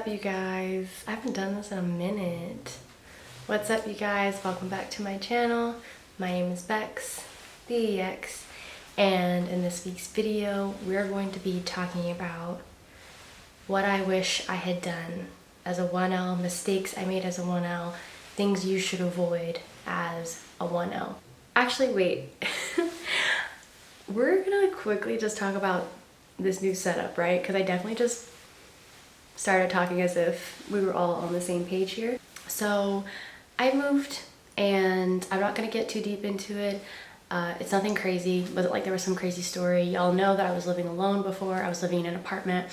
up, you guys? I haven't done this in a minute. What's up, you guys? Welcome back to my channel. My name is Bex, the EX, and in this week's video, we're going to be talking about what I wish I had done as a 1L, mistakes I made as a 1L, things you should avoid as a 1L. Actually, wait. We're gonna quickly just talk about this new setup, right? Because I definitely just started talking as if we were all on the same page here. So I moved, and I'm not gonna get too deep into it. It's nothing crazy. It wasn't like there was some crazy story. Y'all know that I was living alone before. I was living in an apartment,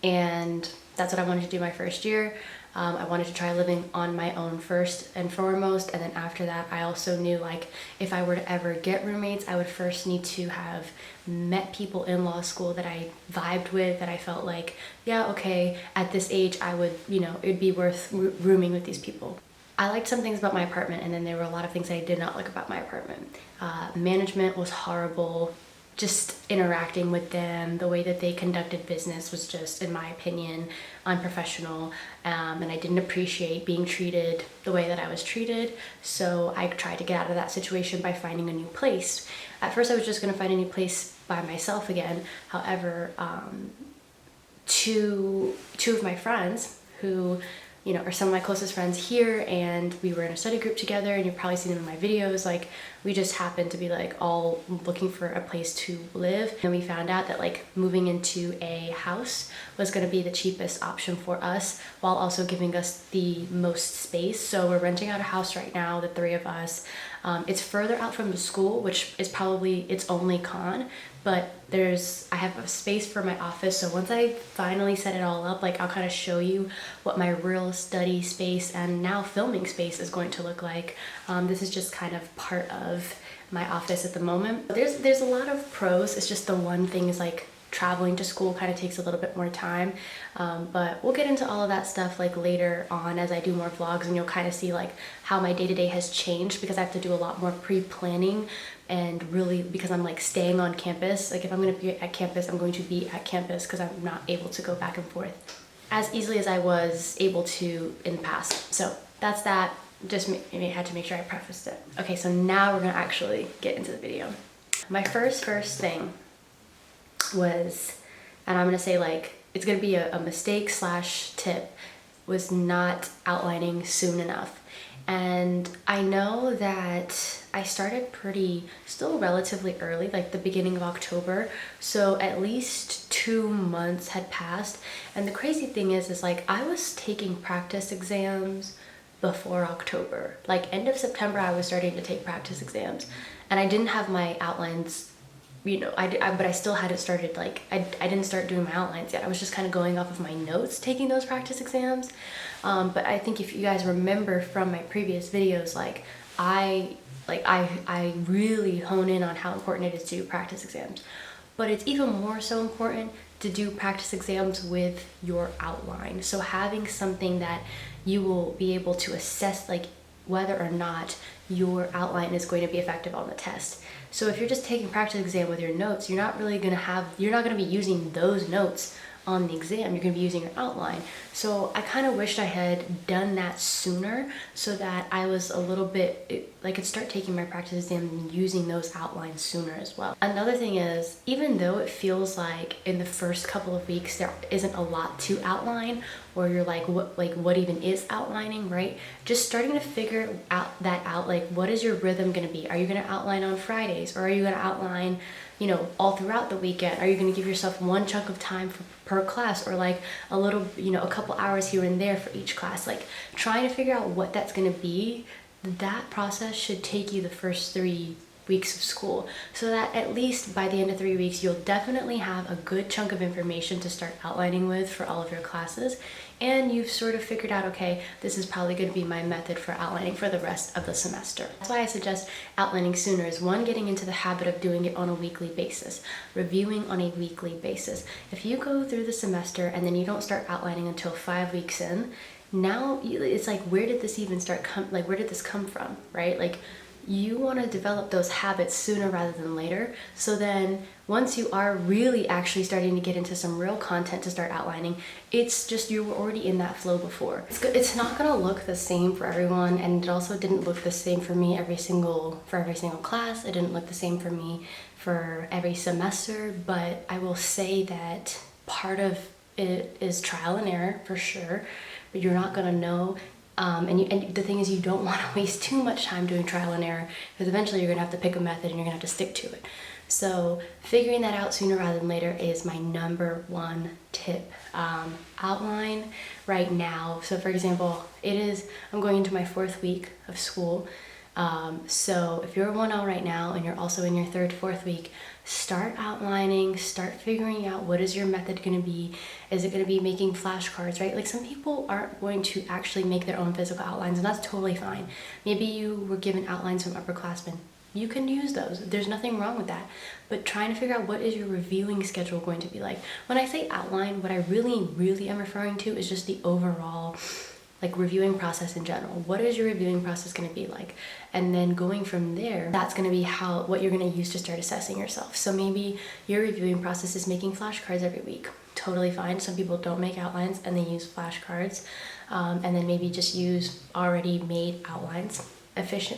and that's what I wanted to do my first year. I wanted to try living on my own first and foremost, and then after that I also knew, like, if I were to ever get roommates, I would first need to have met people in law school that I vibed with, that I felt like, yeah, okay, at this age I would, it'd be worth rooming with these people. I liked some things about my apartment, and then there were a lot of things I did not like about my apartment. Management was horrible. Just interacting with them, the way that they conducted business was just, in my opinion, unprofessional, and I didn't appreciate being treated the way that I was treated, so I tried to get out of that situation by finding a new place. At first I was just going to find a new place by myself again. However, two of my friends who are some of my closest friends here, and we were in a study group together, and you've probably seen them in my videos. Like, we just happened to be like all looking for a place to live, and we found out that like moving into a house was going to be the cheapest option for us, while also giving us the most space. So we're renting out a house right now, the three of us. It's further out from the school, which is probably its only con, but I have a space for my office. So once I finally set it all up, like, I'll kind of show you what my real study space and now filming space is going to look like. This is just kind of part of my office at the moment. There's a lot of pros. It's just the one thing is, like, traveling to school kind of takes a little bit more time, but we'll get into all of that stuff like later on as I do more vlogs, and you'll kind of see like how my day-to-day has changed, because I have to do a lot more pre-planning, and really because I'm like staying on campus. Like, if I'm going to be at campus, I'm going to be at campus, because I'm not able to go back and forth as easily as I was able to in the past. So that's that. Just had to make sure I prefaced it. Okay, so now we're gonna actually get into the video. My first thing was, and I'm gonna say, like, it's gonna be a mistake / tip, was not outlining soon enough. And I know that I started still relatively early, like the beginning of October, so at least 2 months had passed. And the crazy thing is like, I was taking practice exams before October. Like, end of September I was starting to take practice exams, and I didn't have my outlines, but I still hadn't started, like, I didn't start doing my outlines yet. I was just kind of going off of my notes, taking those practice exams. But I think if you guys remember from my previous videos, like, I really hone in on how important it is to do practice exams. But it's even more so important to do practice exams with your outline. So having something that you will be able to assess, like, whether or not your outline is going to be effective on the test. So if you're just taking practice exam with your notes, you're not going to be using those notes on the exam. You're going to be using your outline. So I kind of wished I had done that sooner, so that I was a little bit, I could start taking my practice exam and using those outlines sooner as well. Another thing is, even though it feels like in the first couple of weeks there isn't a lot to outline, or you're like, what even is outlining, right? Just starting to figure out, like, what is your rhythm going to be? Are you going to outline on Fridays, or are you going to outline all throughout the weekend? Are you going to give yourself one chunk of time per class, or like a little, a couple hours here and there for each class? Like, trying to figure out what that's going to be. That process should take you the first 3 weeks of school, so that at least by the end of 3 weeks you'll definitely have a good chunk of information to start outlining with for all of your classes, and you've sort of figured out, okay, this is probably going to be my method for outlining for the rest of the semester. That's why I suggest outlining sooner, is one, getting into the habit of doing it on a weekly basis, reviewing on a weekly basis. If you go through the semester and then you don't start outlining until 5 weeks in, now it's like, where did this even where did this come from, right? Like, you want to develop those habits sooner rather than later. So then once you are really actually starting to get into some real content to start outlining, it's just you were already in that flow before. It's not going to look the same for everyone, and it also didn't look the same for me for every single class. It didn't look the same for me for every semester, but I will say that part of it is trial and error for sure, but you're not going to know. And the thing is, you don't want to waste too much time doing trial and error, because eventually you're going to have to pick a method and you're going to have to stick to it. So figuring that out sooner rather than later is my number one tip. Outline right now. So for example, I'm going into my 4th week of school. So if you're 1L right now and you're also in your 3rd, 4th week, start outlining, start figuring out what is your method going to be. Is it going to be making flashcards, right? Like some people aren't going to actually make their own physical outlines, and that's totally fine. Maybe you were given outlines from upperclassmen. You can use those. There's nothing wrong with that. But trying to figure out what is your reviewing schedule going to be like. When I say outline, what I really am referring to is just the overall reviewing process in general. What is your reviewing process going to be like? And then going from there, that's going to be what you're going to use to start assessing yourself. So maybe your reviewing process is making flashcards every week. Totally fine. Some people don't make outlines and they use flashcards, and then maybe just use already made outlines.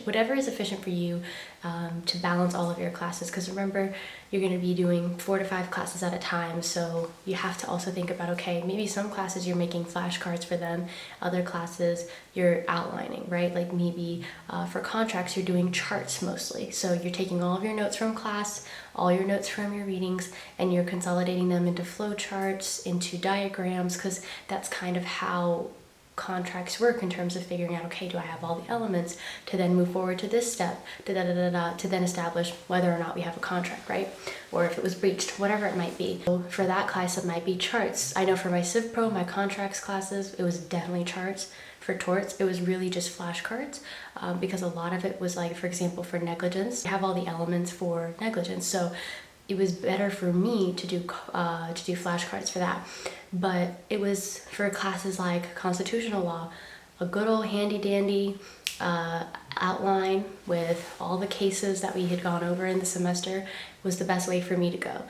Whatever is efficient for you, to balance all of your classes, because remember, you're going to be doing 4 to 5 classes at a time, so you have to also think about, okay, maybe some classes you're making flashcards for them, other classes you're outlining, right? Like maybe for contracts you're doing charts mostly, so you're taking all of your notes from class, all your notes from your readings, and you're consolidating them into flow charts, into diagrams, because that's kind of how contracts work in terms of figuring out, okay, do I have all the elements to then move forward to this step, to then establish whether or not we have a contract, right? Or if it was breached, whatever it might be. So for that class, it might be charts. I know for my Civ Pro, my contracts classes, it was definitely charts. For torts, it was really just flashcards, because a lot of it was like, for example, for negligence, you have all the elements for negligence. So it was better for me to do flashcards for that. But it was for classes like constitutional law, a good old handy dandy outline with all the cases that we had gone over in the semester was the best way for me to go.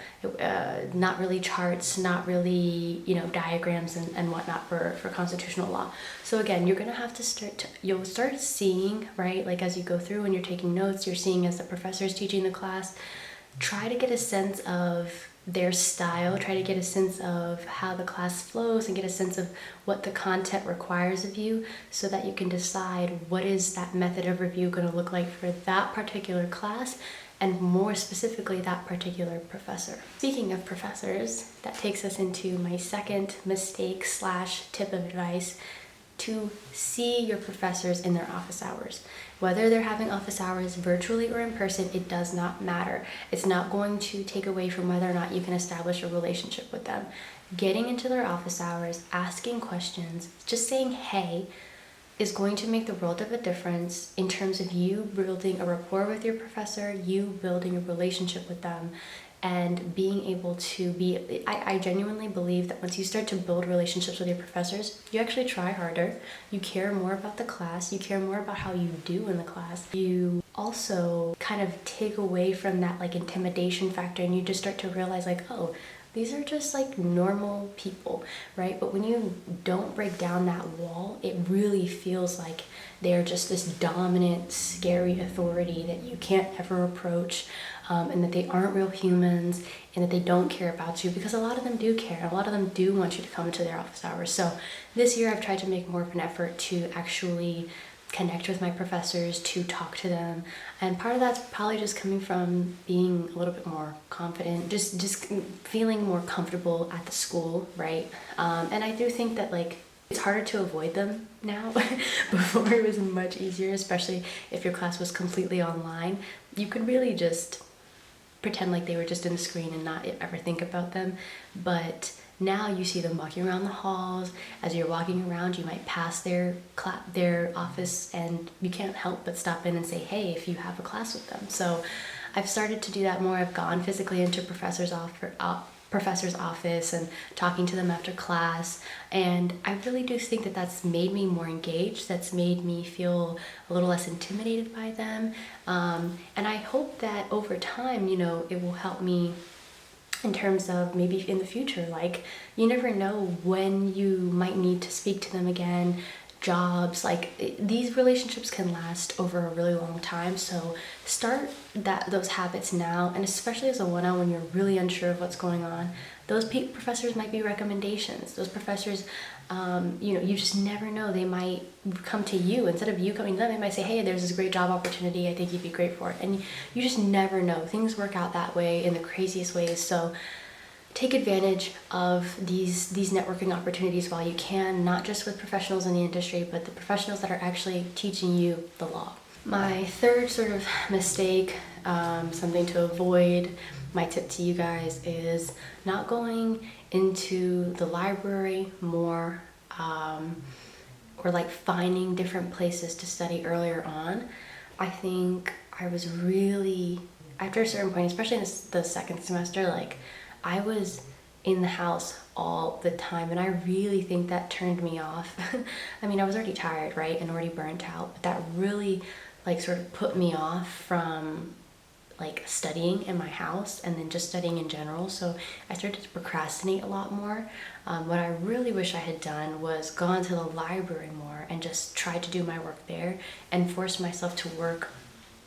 Not really charts, not really, diagrams and whatnot for constitutional law. So again, you're gonna have to you'll start seeing, right? Like as you go through and you're taking notes, you're seeing as the professor's teaching the class, try to get a sense of their style, try to get a sense of how the class flows and get a sense of what the content requires of you, so that you can decide what is that method of review going to look like for that particular class, and more specifically that particular professor. Speaking of professors, that takes us into my second mistake / tip of advice: to see your professors in their office hours. Whether they're having office hours virtually or in person, it does not matter. It's not going to take away from whether or not you can establish a relationship with them. Getting into their office hours, asking questions, just saying hey, is going to make the world of a difference in terms of you building a rapport with your professor, you building a relationship with them, and being able to be, I genuinely believe that once you start to build relationships with your professors, you actually try harder, you care more about the class, you care more about how you do in the class. You also kind of take away from that intimidation factor, and you just start to realize oh, these are just normal people, right? But when you don't break down that wall, it really feels like they're just this dominant, scary authority that you can't ever approach, and that they aren't real humans, and that they don't care about you, because a lot of them do care. A lot of them do want you to come to their office hours. So this year I've tried to make more of an effort to actually connect with my professors, to talk to them, and part of that's probably just coming from being a little bit more confident, just feeling more comfortable at the school, right? And I do think that it's harder to avoid them now. Before it was much easier, especially if your class was completely online. You could really just pretend like they were just in the screen and not ever think about them. But now you see them walking around the halls. As you're walking around, you might pass their office, and you can't help but stop in and say hey if you have a class with them. So I've started to do that more. I've gone physically into professors' professor's office and talking to them after class. And I really do think that that's made me more engaged. That's made me feel a little less intimidated by them. And I hope that over time, you know, it will help me in terms of maybe in the future. Like, you never know when you might need to speak to them again. Jobs, like these relationships can last over a really long time, so start those habits now. And especially as a 1L, when you're really unsure of what's going on, those professors might be recommendations. Those professors, you know, you just never know, they might come to you instead of you coming to them. They might say, hey, there's this great job opportunity, I think you'd be great for it. And you just never know. Things work out that way in the craziest ways. So take advantage of these networking opportunities while you can, not just with professionals in the industry, but the professionals that are actually teaching you the law. My third sort of mistake, something to avoid, my tip to you guys is not going into the library more, or like finding different places to study earlier on. I think I was really, after a certain point, especially in the second semester, like I was in the house all the time, and I really think that turned me off. I mean, I was already tired, right, and already burnt out, but that really like sort of put me off from like studying in my house and then just studying in general. So I started to procrastinate a lot more. What I really wish I had done was gone to the library more and just tried to do my work there and force myself to work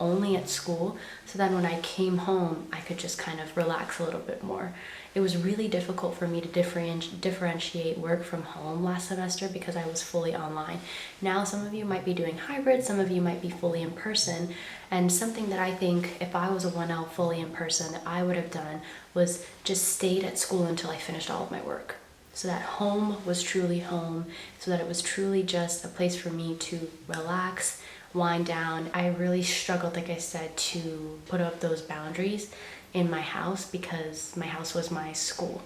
only at school, so then when I came home I could just kind of relax a little bit more. It was really difficult for me to differentiate work from home last semester because I was fully online. Now some of you might be doing hybrid, some of you might be fully in person, and something that I think if I was a 1L fully in person that I would have done was just stayed at school until I finished all of my work. So that home was truly home, so that it was truly just a place for me to relax, wind down. I really struggled, like I said, to put up those boundaries in my house because my house was my school.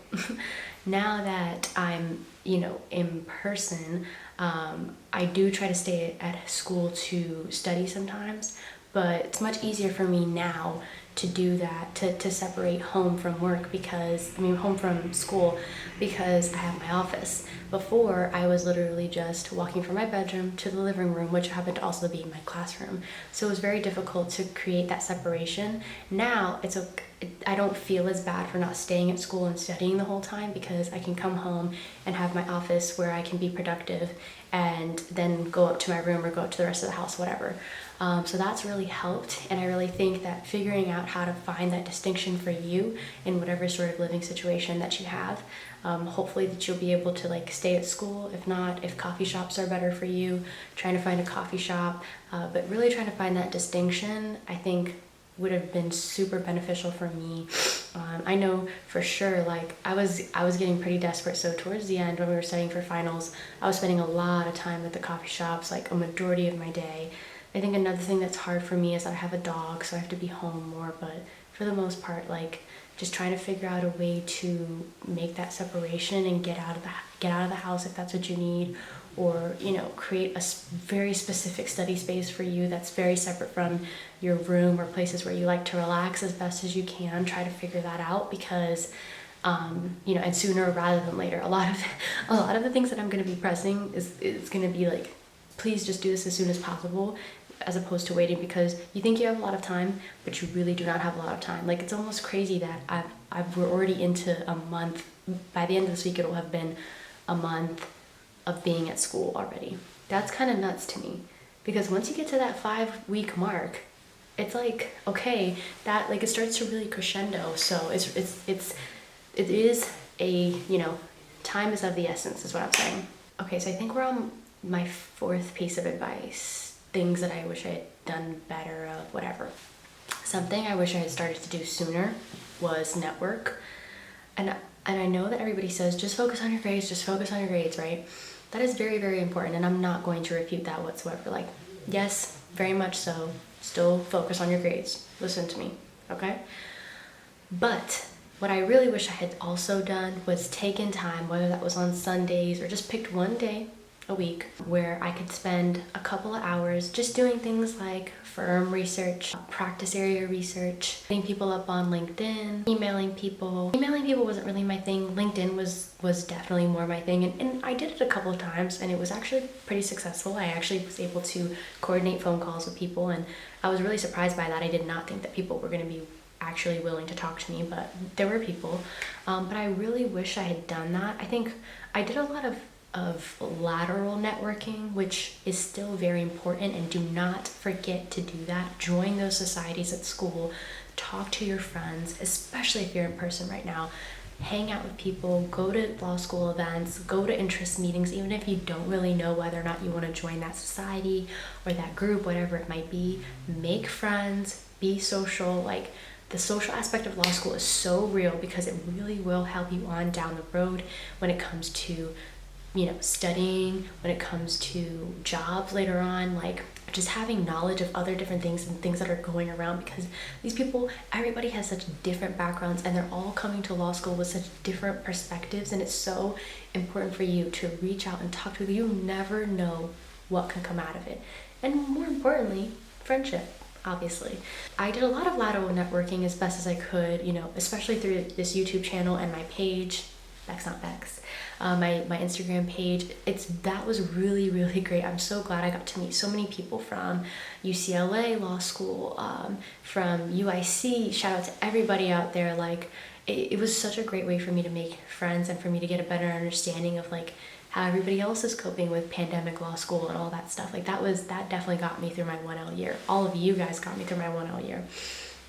Now that I'm, you know, in person, I do try to stay at school to study sometimes, but it's much easier for me now to do that, to separate home from work home from school, because I have my office. Before, I was literally just walking from my bedroom to the living room, which happened to also be my classroom. So it was very difficult to create that separation. Now, I don't feel as bad for not staying at school and studying the whole time because I can come home and have my office where I can be productive and then go up to my room or go up to the rest of the house, whatever. So that's really helped, and I really think that figuring out how to find that distinction for you in whatever sort of living situation that you have, hopefully that you'll be able to like stay at school. If not, if coffee shops are better for you, trying to find a coffee shop, but really trying to find that distinction, I think would have been super beneficial for me. I know for sure, like I was getting pretty desperate, so towards the end when we were studying for finals, I was spending a lot of time at the coffee shops, like a majority of my day. I think another thing that's hard for me is that I have a dog, so I have to be home more, but for the most part, like just trying to figure out a way to make that separation and get out of the house if that's what you need, or, you know, create a very specific study space for you that's very separate from your room or places where you like to relax as best as you can. Try to figure that out because, you know, and sooner rather than later. A lot of the things that I'm going to be pressing is going to be like, please just do this as soon as possible, as opposed to waiting, because you think you have a lot of time, but you really do not have a lot of time. Like, it's almost crazy that we're already into a month. By the end of this week, it'll have been a month of being at school already. That's kind of nuts to me, because once you get to that 5-week mark, it's like, okay, that like it starts to really crescendo. So it is a, you know, time is of the essence is what I'm saying. Okay, so I think we're on my fourth piece of advice. Things that I wish I had done better of, whatever. Something I wish I had started to do sooner was network. And I know that everybody says, just focus on your grades, right? That is very, very important, and I'm not going to refute that whatsoever. Like, yes, very much so, still focus on your grades. Listen to me, okay? But what I really wish I had also done was taken time, whether that was on Sundays or just picked one day a week where I could spend a couple of hours just doing things like firm research, practice area research, hitting people up on LinkedIn, emailing people. Emailing people wasn't really my thing. LinkedIn was definitely more my thing, and I did it a couple of times and it was actually pretty successful. I actually was able to coordinate phone calls with people, and I was really surprised by that. I did not think that people were going to be actually willing to talk to me, but there were people. But I really wish I had done that. I think I did a lot of lateral networking, which is still very important, and do not forget to do that. Join those societies at school, talk to your friends, especially if you're in person right now. Hang out with people, go to law school events, go to interest meetings, even if you don't really know whether or not you want to join that society or that group, whatever it might be. Make friends, be social. Like, the social aspect of law school is so real because it really will help you on down the road when it comes to, you know, studying, when it comes to jobs later on, like just having knowledge of other different things and things that are going around, because these people, everybody has such different backgrounds and they're all coming to law school with such different perspectives, and it's so important for you to reach out and talk to them. You never know what can come out of it. And more importantly, friendship. Obviously, I did a lot of lateral networking as best as I could, you know, especially through this YouTube channel and my page, Bex Not Bex, my Instagram page. That was really, really great. I'm so glad I got to meet so many people from UCLA Law School, from UIC. Shout out to everybody out there. Like, it was such a great way for me to make friends and for me to get a better understanding of like how everybody else is coping with pandemic law school and all that stuff. Like, that definitely got me through my 1L year. All of you guys got me through my 1L year.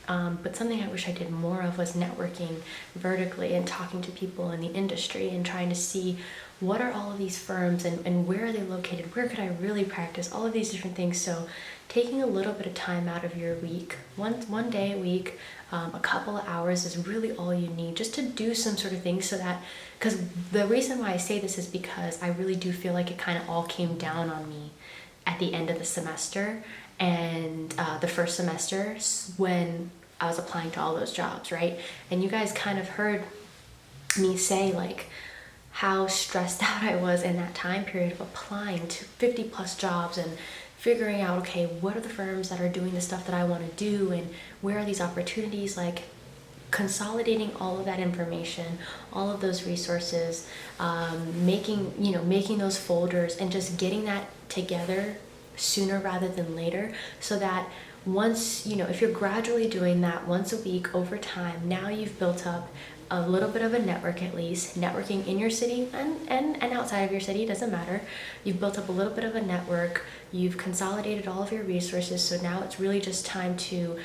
But something I wish I did more of was networking vertically and talking to people in the industry and trying to see what are all of these firms and where are they located? Where could I really practice? All of these different things. So taking a little bit of time out of your week, one day a week, a couple of hours is really all you need just to do some sort of thing, so that, because the reason why I say this is because I really do feel like it kind of all came down on me at the end of the semester and the first semester when I was applying to all those jobs, right? And you guys kind of heard me say like how stressed out I was in that time period of applying to 50 plus jobs and figuring out, okay, what are the firms that are doing the stuff that I want to do, and where are these opportunities? Like, consolidating all of that information, all of those resources, making those folders and just getting that together sooner rather than later, so that once, you know, if you're gradually doing that once a week over time, now you've built up a little bit of a network, at least networking in your city and outside of your city, doesn't matter. You've built up a little bit of a network, you've consolidated all of your resources, so now it's really just time to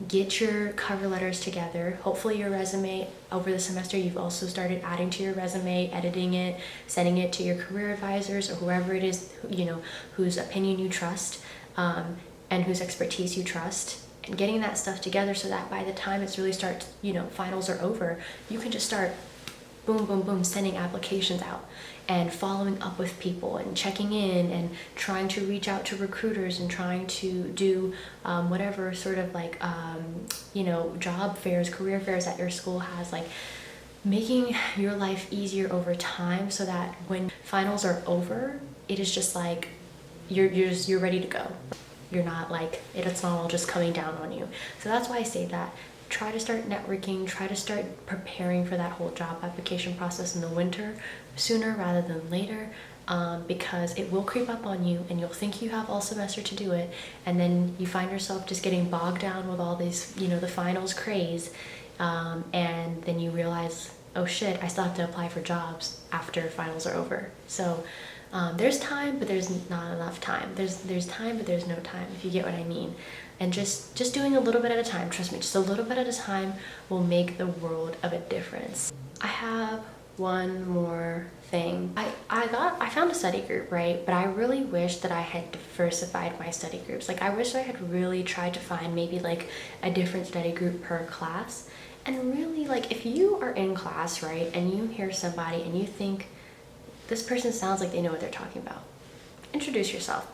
get your cover letters together. Hopefully your resume over the semester, you've also started adding to your resume, editing it, sending it to your career advisors or whoever it is, you know, whose opinion you trust, and whose expertise you trust, and getting that stuff together so that by the time it's really starts, you know, finals are over, you can just start boom, boom, boom, sending applications out and following up with people and checking in and trying to reach out to recruiters and trying to do whatever sort of like, you know, job fairs, career fairs that your school has, like making your life easier over time so that when finals are over, it is just like you're ready to go. You're not like, it's not all just coming down on you. So that's why I say that. Try to start networking, try to start preparing for that whole job application process in the winter, sooner rather than later, because it will creep up on you and you'll think you have all semester to do it, and then you find yourself just getting bogged down with all these, you know, the finals craze, and then you realize, oh shit, I still have to apply for jobs after finals are over. So there's time, but there's not enough time. There's time, but there's no time, if you get what I mean. And just doing a little bit at a time, trust me, just a little bit at a time will make the world of a difference. I have one more thing. I found a study group, right? But I really wish that I had diversified my study groups. Like, I wish I had really tried to find maybe like a different study group per class. And really, like, if you are in class, right, and you hear somebody and you think, this person sounds like they know what they're talking about, introduce yourself.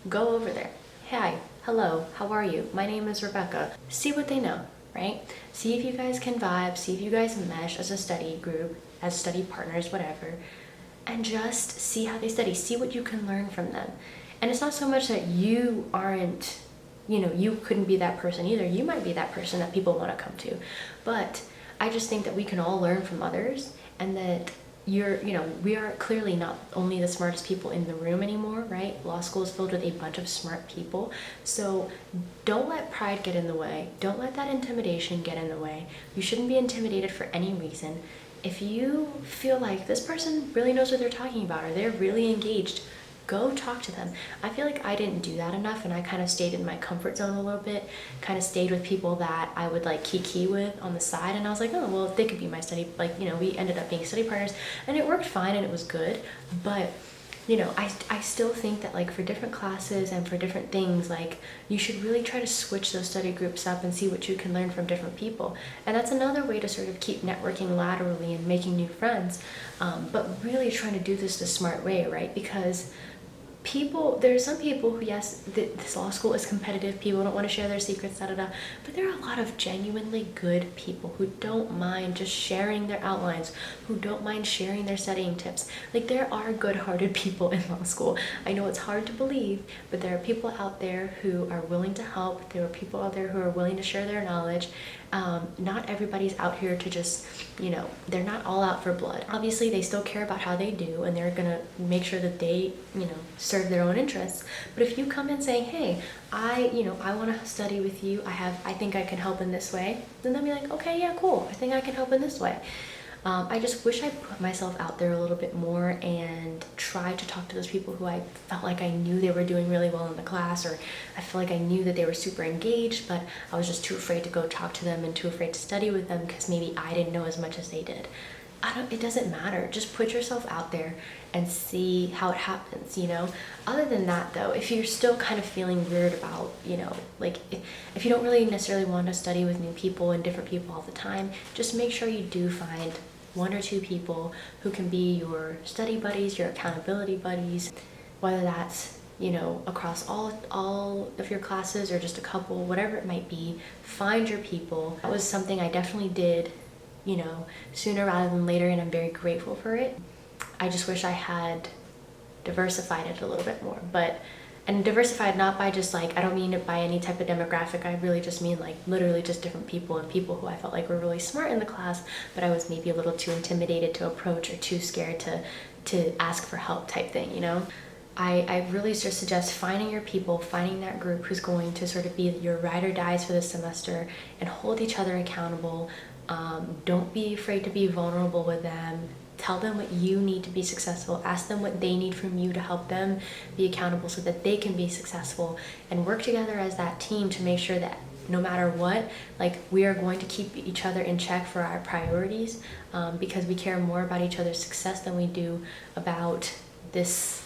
Go over there. Hi, hello, how are you? My name is Rebecca. See what they know, right? See if you guys can vibe, see if you guys mesh as a study group, as study partners, whatever. and just see how they study, see what you can learn from them. And it's not so much that you aren't, you couldn't be that person either. You might be that person that people want to come to. But I just think that we can all learn from others, and that we are clearly not only the smartest people in the room anymore, right? Law school is filled with a bunch of smart people. So don't let pride get in the way. Don't let that intimidation get in the way. You shouldn't be intimidated for any reason. If you feel like this person really knows what they're talking about, or they're really engaged, go talk to them. I feel like I didn't do that enough, and I kind of stayed in my comfort zone a little bit, kind of stayed with people that I would like kiki with on the side, and I was like, oh, well, they could be my study, we ended up being study partners, and it worked fine and it was good. But I still think that like for different classes and for different things, like you should really try to switch those study groups up and see what you can learn from different people. And that's another way to sort of keep networking laterally and making new friends, but really trying to do this the smart way, right? Because there are some people who, yes, this law school is competitive, people don't want to share their secrets, but there are a lot of genuinely good people who don't mind just sharing their outlines, who don't mind sharing their studying tips. Like, there are good-hearted people in law school. I know it's hard to believe, but there are people out there who are willing to help. There are people out there who are willing to share their knowledge. Not everybody's out here to just, they're not all out for blood. Obviously, they still care about how they do, and they're gonna make sure that they, serve their own interests. But if you come in saying, hey, I want to study with you, I think I can help in this way, then they'll be like, okay, yeah, cool, I think I can help in this way. I just wish I put myself out there a little bit more and tried to talk to those people who I felt like I knew they were doing really well in the class, or I felt like I knew that they were super engaged, but I was just too afraid to go talk to them and too afraid to study with them because maybe I didn't know as much as they did. It doesn't matter. Just put yourself out there and see how it happens, Other than that, though, if you're still kind of feeling weird about, like if you don't really necessarily want to study with new people and different people all the time, just make sure you do find one or two people who can be your study buddies, your accountability buddies, whether that's, across all of your classes or just a couple, whatever it might be. Find your people. That was something I definitely did, sooner rather than later, and I'm very grateful for it. I just wish I had diversified it a little bit more, and diversified not by just like, I don't mean it by any type of demographic, I really just mean like literally just different people, and people who I felt like were really smart in the class, but I was maybe a little too intimidated to approach or too scared to ask for help type thing, I really just suggest finding your people, finding that group who's going to sort of be your ride or dies for the semester and hold each other accountable. Don't be afraid to be vulnerable with them. Tell them what you need to be successful. Ask them what they need from you to help them be accountable so that they can be successful, and work together as that team to make sure that no matter what, like, we are going to keep each other in check for our priorities, because we care more about each other's success than we do about this,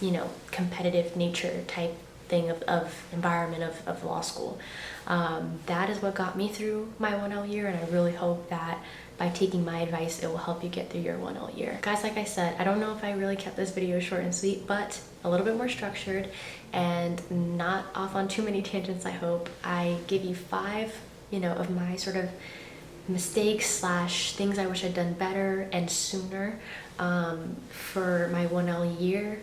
competitive nature type thing of environment of law school. That is what got me through my 1L year, and I really hope that by taking my advice, it will help you get through your 1L year. Guys, like I said, I don't know if I really kept this video short and sweet, but a little bit more structured and not off on too many tangents, I hope. I give you 5, of my sort of mistakes / things I wish I'd done better and sooner for my 1L year.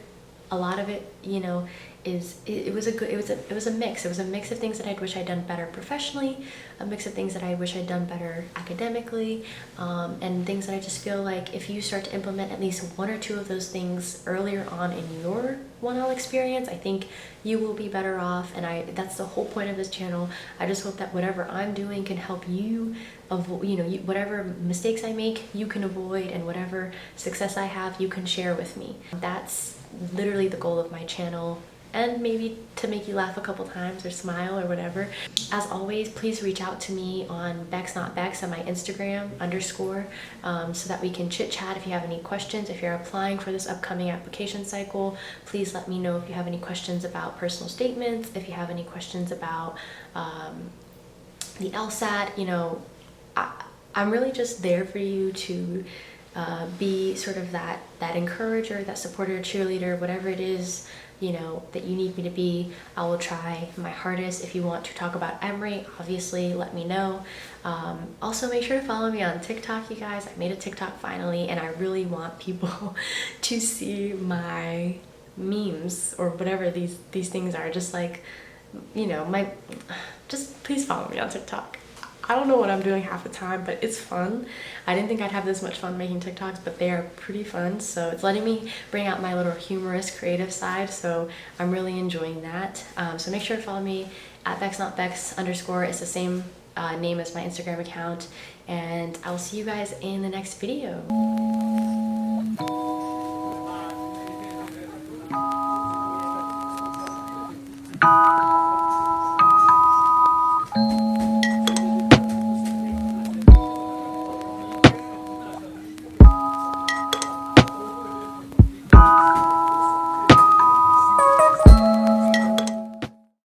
A lot of it, it was a mix. It was a mix of things that I wish I'd done better professionally, a mix of things that I wish I'd done better academically, and things that I just feel like if you start to implement at least 1 or 2 of those things earlier on in your 1L experience, I think you will be better off. And that's the whole point of this channel. I just hope that whatever I'm doing can help you avoid, whatever mistakes I make, you can avoid, and whatever success I have, you can share with me. That's literally the goal of my channel, and maybe to make you laugh a couple times or smile or whatever. As always, please reach out to me on Bex Not Bex on my Instagram _ so that we can chit chat. If you have any questions, if you're applying for this upcoming application cycle, please let me know if you have any questions about personal statements, if you have any questions about the LSAT. I'm really just there for you to be sort of that encourager, that supporter, cheerleader, whatever it is, you know, that you need me to be. I will try my hardest. If you want to talk about Emory, obviously let me know. Also make sure to follow me on TikTok, you guys. I made a TikTok finally, and I really want people to see my memes or whatever these things are. Just like, you know, just please follow me on TikTok. I don't know what I'm doing half the time, but it's fun. I didn't think I'd have this much fun making TikToks, but they are pretty fun. So it's letting me bring out my little humorous, creative side. So I'm really enjoying that. So make sure to follow me at BexNotBex_. It's the same name as my Instagram account. And I'll see you guys in the next video.